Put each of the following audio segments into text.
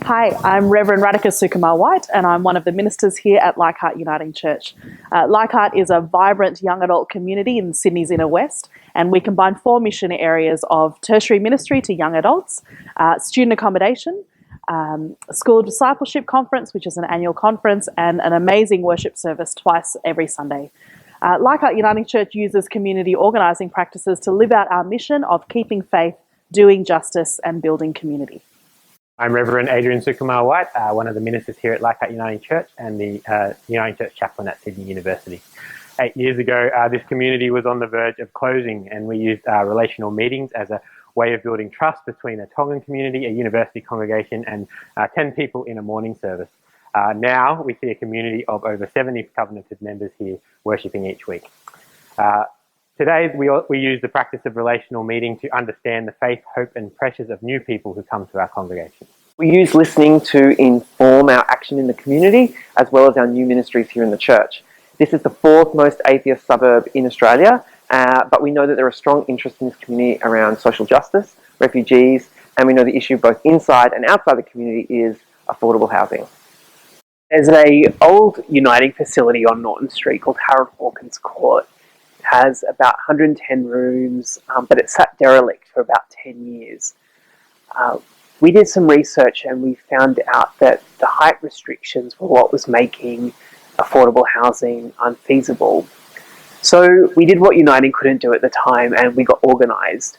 Hi, I'm Reverend RADHIKA SUKUMAR-WHITE, and I'm one of the ministers here at Leichhardt Uniting Church. Leichhardt is a vibrant young adult community in Sydney's inner west, and we combine 4 mission areas of tertiary ministry to young adults, student accommodation, school discipleship conference, which is an annual conference, and an amazing worship service twice every Sunday. Leichhardt Uniting Church uses community organising practices to live out our mission of keeping faith, doing justice, and building community. I'm Reverend Adrian SUKUMAR-WHITE, one of the ministers here at Leichhardt Uniting Church and the Uniting Church chaplain at Sydney University. 8 years ago, this community was on the verge of closing, and we used relational meetings as a way of building trust between a Tongan community, a university congregation, and 10 people in a morning service. Now we see a community of over 70 covenanted members here worshipping each week. Today, we use the practice of relational meeting to understand the faith, hope, and pressures of new people who come to our congregation. We use listening to inform our action in the community, as well as our new ministries here in the church. This is the 4th most atheist suburb in Australia, but we know that there are strong interests in this community around social justice, refugees, and we know the issue both inside and outside the community is affordable housing. There's an old Uniting facility on Norton Street called Harold Hawkins Court. Has about 110 rooms, but it sat derelict for about 10 years. We did some research and we found out that the height restrictions were what was making affordable housing unfeasible. So we did what Uniting couldn't do at the time, and we got organised.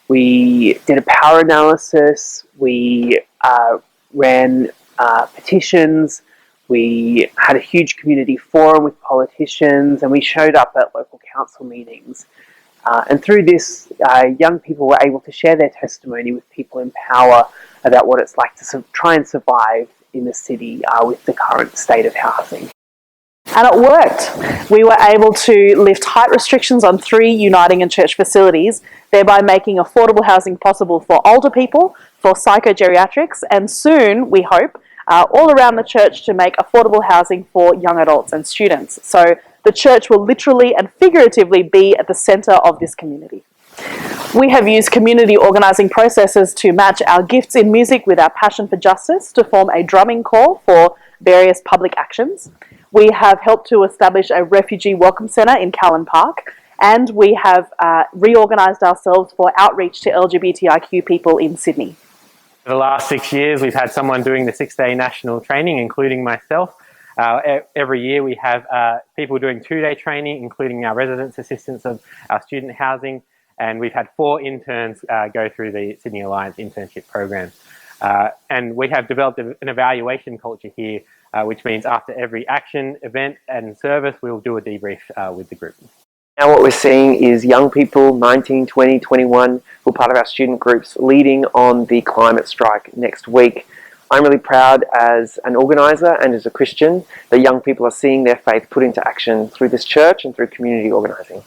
We did a power analysis, we ran petitions, we had a huge community forum with politicians, and we showed up at local council meetings. And through this, young people were able to share their testimony with people in power about what it's like to try and survive in the city with the current state of housing. And it worked. We were able to lift height restrictions on 3 Uniting and church facilities, thereby making affordable housing possible for older people, for psychogeriatrics, and soon, we hope, all around the church to make affordable housing for young adults and students. So the church will literally and figuratively be at the centre of this community. We have used community organising processes to match our gifts in music with our passion for justice to form a drumming corps for various public actions. We have helped to establish a refugee welcome centre in Callan Park, and we have reorganised ourselves for outreach to LGBTIQ people in Sydney. For the last 6 years, we've had someone doing the 6-day national training, including myself. Every year we have people doing 2-day training, including our residence assistants of our student housing, and we've had 4 interns go through the Sydney Alliance internship program. And we have developed an evaluation culture here, which means after every action, event and service, we'll do a debrief with the group. Now what we're seeing is young people, 19, 20, 21, who are part of our student groups, leading on the climate strike next week. I'm really proud as an organiser and as a Christian that young people are seeing their faith put into action through this church and through community organising.